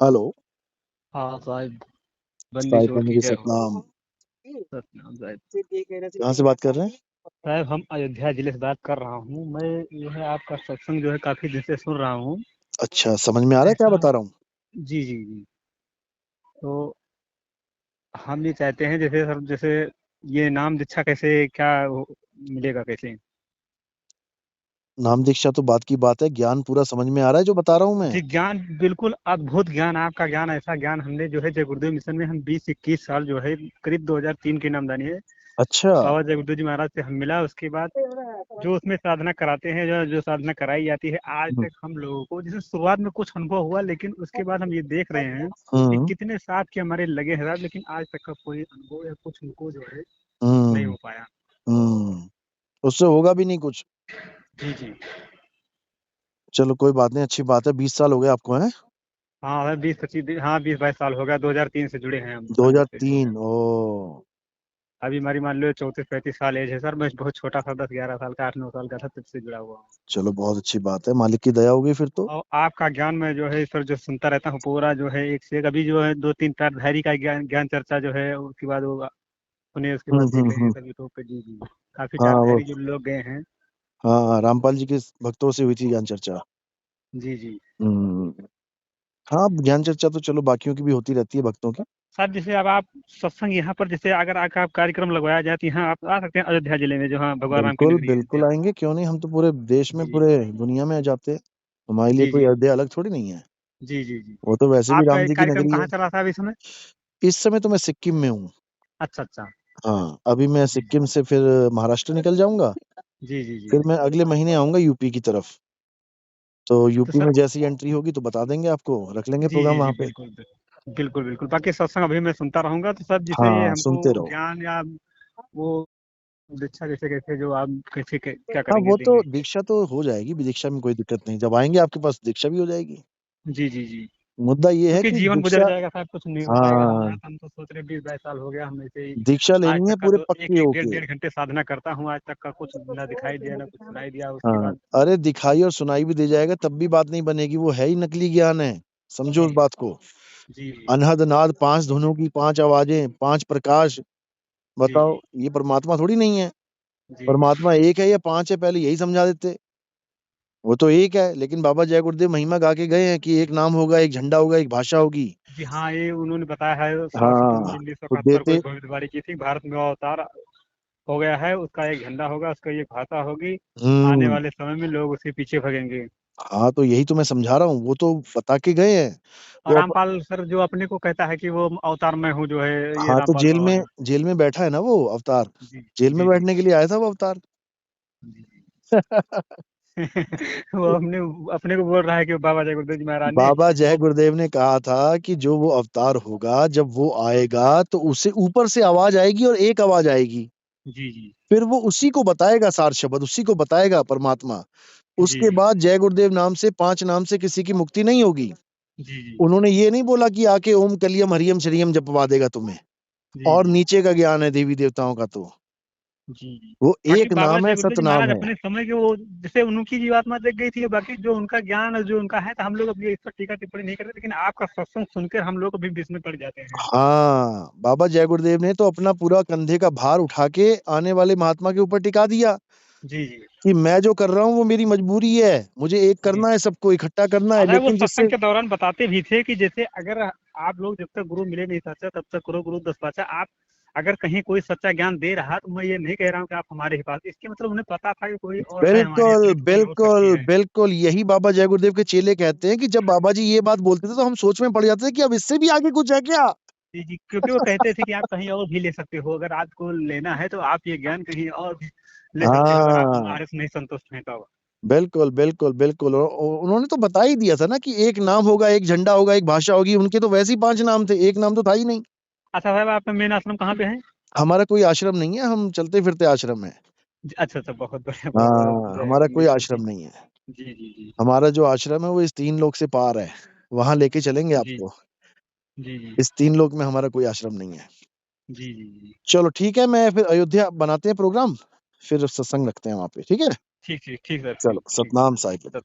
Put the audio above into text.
Hello. हाँ साहिब, बंदी साहिब छोड़ बंदगी की जय हो। सतनाम। सतनाम साहिब। कहाँ से बात कर रहे हैं? साहिब हम अयोध्या जिले से बात कर रहा हूँ। मैं जो है आपका सत्संग जो है काफी दिन से सुन रहा हूँ। अच्छा, समझ में आ रहा है क्या ऐसा बता रहा हूँ? जी जी जी। तो हम ये चाहते हैं जैसे सर, जैसे ये नाम दीक्षा कैसे क्या मिलेगा कैसे? नाम दीक्षा तो बात की बात है, ज्ञान पूरा समझ में आ रहा है जो बता रहा हूँ मैं। जी ज्ञान बिल्कुल अद्भुत ज्ञान, आपका ज्ञान, ऐसा ज्ञान हमने जो है जय गुरुदेव मिशन में हम 20-21 साल जो है करीब 2003 की नामदानी है अच्छा। बाबा जय गुरुदेव जी महाराज से हम मिला। उसके बाद जो उसमें साधना कराते हैं, जो जो साधना कराई जाती है, आज हम्म। तक हम लोगों को जैसे शुरुआत में कुछ अनुभव हुआ, लेकिन उसके बाद हम ये देख रहे हैं कि हम्म। कितने साथ के हमारे लगे हैं साहब, लेकिन आज तक का कोई अनुभव या कुछ उनको जो है नहीं हम्म। हो पाया। हम्म। उससे होगा भी नहीं कुछ। जी जी। चलो कोई बात नहीं, अच्छी बात है। 20 साल हो गए आपको हैं? हाँ 20-25, हाँ 20-22 साल हो गया, 2003 से जुड़े हैं हम संघ से। 2003। ओ। अभी हमारी मान लो 34-35 साल एज है सर। मैं बहुत छोटा था, 10-11 साल का, 8-9 साल का था, तब से जुड़ा हुआ हूँ। चलो बहुत अच्छी बात है, मालिक की दया होगी फिर तो। और आपका ज्ञान में जो है सर जो सुनता रहता हूँ पूरा जो है एक से एक। अभी जो है 2-3 धैर्य का ज्ञान ज्ञान चर्चा जो है, उसके बाद वो सुने, उसके बाद देख रहे हैं सर यूट्यूब पे। जी जी। काफी हाँ वो। चारधारी जो लोग गए हैं। हाँ, रामपाल जी के भक्तों से हुई थी ज्ञान चर्चा। जी जी। हम्म। हाँ, ज्ञान चर्चा तो चलो बाकियों की भी होती रहती है, भक्तों की। सर जैसे अब आप सत्संग यहाँ पर, जैसे अगर आप कार्यक्रम लगवाया जाए तो यहाँ आप आ सकते हैं अयोध्या जिले में, जो हाँ भगवान राम की बिल्कुल नगरी है बिल्कुल अयोध्या। आएंगे, क्यों नहीं। हम तो पूरे देश में, जी पूरे दुनिया में जाते हैं। हमारे लिए जी कोई जी अयोध्या अलग थोड़ी नहीं है। जी जी जी। वो तो वैसे भी आपका राम एक जी की कार्यक्रम नगरी कहाँ है। चल रहा था अभी इस समय? इस समय तो मैं सिक्किम में हूँ। अच्छा अच्छा। हाँ, अभी मैं जी सिक्किम से फिर महाराष्ट्र निकल जाऊंगा। जी जी जी। फिर मैं अगले महीने आऊंगा यूपी की तरफ। तो तो यूपी सर में जैसी एंट्री होगी तो बता देंगे आपको, रख लेंगे जी प्रोग्राम जी जी, वहां पे। बिल्कुल बिल्कुल बिल्कुल बिल्कुल। बाकी सत्संग अभी मैं सुनता रहूंगा। तो सर जैसे ये हाँ, हमको सुनते रहो। ज्ञान या वो दीक्षा कैसे कैसे जो आप कैसे क्या हाँ, करेंगे, वो तो देंगे? दीक्षा तो हो जाएगी, दीक्षा में कोई दिक्कत नहीं। जब आएंगे आपके पास दीक्षा भी हो जाएगी। जी जी जी। मुद्दा ये है क्योंकि कि जीवन गुजर दीक्षा। जाएगा साहब, कुछ नहीं हो पाएगा हमारा। हाँ, तो हम तो सोच रहे 20-22 साल हो गया हम ऐसे ही। दीक्षा आज लेनी है तक का पूरे तो एक पक्के एक डेढ़ होके। डेढ़ घंटे साधना करता हूँ, आज तक का कुछ ना दिखाई दिया ना कुछ सुनाई दिया। उसके हाँ, बाद अरे दिखाई और सुनाई भी दे जाएगा तब भी बात नहीं बनेगी, वो है ही नकली ज्ञान है। समझो जी उस बात को। जी अनहद नाद, 5 धुनों की 5 आवाजें, 5 प्रकाश। जी बताओ, जी ये परमात्मा थोड़ी नहीं है। जी जी परमात्मा एक है या 5 है, पहले यही समझा देते। वो तो एक है, लेकिन बाबा जय गुरुदेव महिमा गा के गए हैं कि एक नाम होगा, एक झंडा होगा, एक भाषा होगी। जी। हाँ ये उन्होंने बताया है, 16 सितंबर हाँ, तो 1971 को देते। एक भविष्यवाणी की थी। भारत में अवतार हो गया है, उसका एक झंडा होगा, उसका एक भाषा होगी। आने हम्म। वाले समय में लोग उसके पीछे भगेंगे। हाँ, तो यही तो मैं समझा रहा हूँ, वो तो बता के गए हैं। और वो रामपाल सर जो अपने को कहता है कि वो अवतार मैं हूँ, जो है ये हाँ, तो रामपाल बाबा जो। जेल में बैठा है ना वो अवतार। जी जेल में जी जी बैठने के लिए आया था वो अवतार। जी। वो अपने अपने को बोल रहा है कि बाबा जय गुरुदेव जी महाराज ने बाबा जय वो। गुरुदेव ने कहा था कि जो वो अवतार होगा, जब वो आएगा तो उसे ऊपर से आवाज आएगी और एक आवाज आएगी। जी जी फिर वो उसी को बताएगा, सार शब्द उसी को बताएगा परमात्मा। जी उसके बाद जय गुरुदेव नाम से, 5 नाम से किसी की मुक्ति नहीं होगी। जी जी उन्होंने ये नहीं बोला कि आके ओम कलियम हरियम श्रियम जपवा देगा तुम्हें। जी और जी नीचे का ज्ञान है देवी देवताओं का तो। जी जी। वो बाकी एक बाबा नाम है, जय गुरुदेव जी सतनाम महाराज है। अपने समय के वो, जैसे उनकी जीवात्मा देख गई थी, बाकी जो उनका ज्ञान जो उनका है, तो हम लोग अभी इस पर टीका टिप्पणी नहीं करते, लेकिन आपका सत्संग सुनकर हम लोग अभी बीच में पड़ जाते हैं। हाँ, बाबा जय गुरुदेव ने तो अपना पूरा कंधे का भार उठा के आने वाले महात्मा के ऊपर टिका दिया जी जी कि मैं जो कर रहा हूँ वो मेरी मजबूरी है, मुझे एक जी। करना है, सबको इकट्ठा करना है, अगर वो लेकिन जिससे। सत्संग के दौरान बताते भी थे कि जैसे अगर आप लोग जब तक गुरु मिले नहीं सच्चा, तब तक करो गुरु दस पाचा। आप अगर कहीं कोई सच्चा ज्ञान दे रहा, तो मैं ये नहीं कह रहा हूँ कि आप हमारे ही पास, इसके मतलब उन्हें पता था कि कोई और है हमारे बिल्कुल अतिरिक्त, कोई हो सकती बिल्कुल है। बिल्कुल, यही बाबा जय गुरुदेव के चेले कहते हैं कि जब बाबा जी ये बात बोलते थे तो हम सोच में पड़ जाते थे कि अब इससे भी आगे कुछ है क्या। जी जी। क्योंकि वो कहते थे कि आप कहीं और भी ले सकते हो, अगर आपको लेना है तो आप ये ज्ञान कहीं और भी ले सकते हो, अगर आप हाँ, हमारे से नहीं संतुष्ट हैं तो। बिल्कुल बिल्कुल बिल्कुल। उन्होंने तो बता ही दिया था ना कि एक नाम होगा, एक झंडा होगा, एक भाषा होगी। उनके तो वैसे ही 5 नाम थे, एक नाम तो था ही नहीं। अच्छा साहब, आपका मेन आश्रम कहाँ पे है? हमारा कोई आश्रम नहीं है, हम चलते फिरते आश्रम है। अच्छा अच्छा, बहुत बढ़िया बहुत बढ़िया, हाँ, जय हमारा कोई जी आश्रम नहीं है। जी जी जी हमारा जो आश्रम है वो इस 3 लोक से पार है। वहां लेके चलेंगे जी आपको। जी जी इस 3 लोक में हमारा कोई आश्रम नहीं है। जी जी जी। चलो ठीक है, मैं फिर अयोध्या बनाते हैं प्रोग्राम। फिर सत्संग रखते हैं वहां पे, ठीक है। ठीक ठीक ठीक सर, चलो, ठीक ठीक। सतनाम साहिब। सर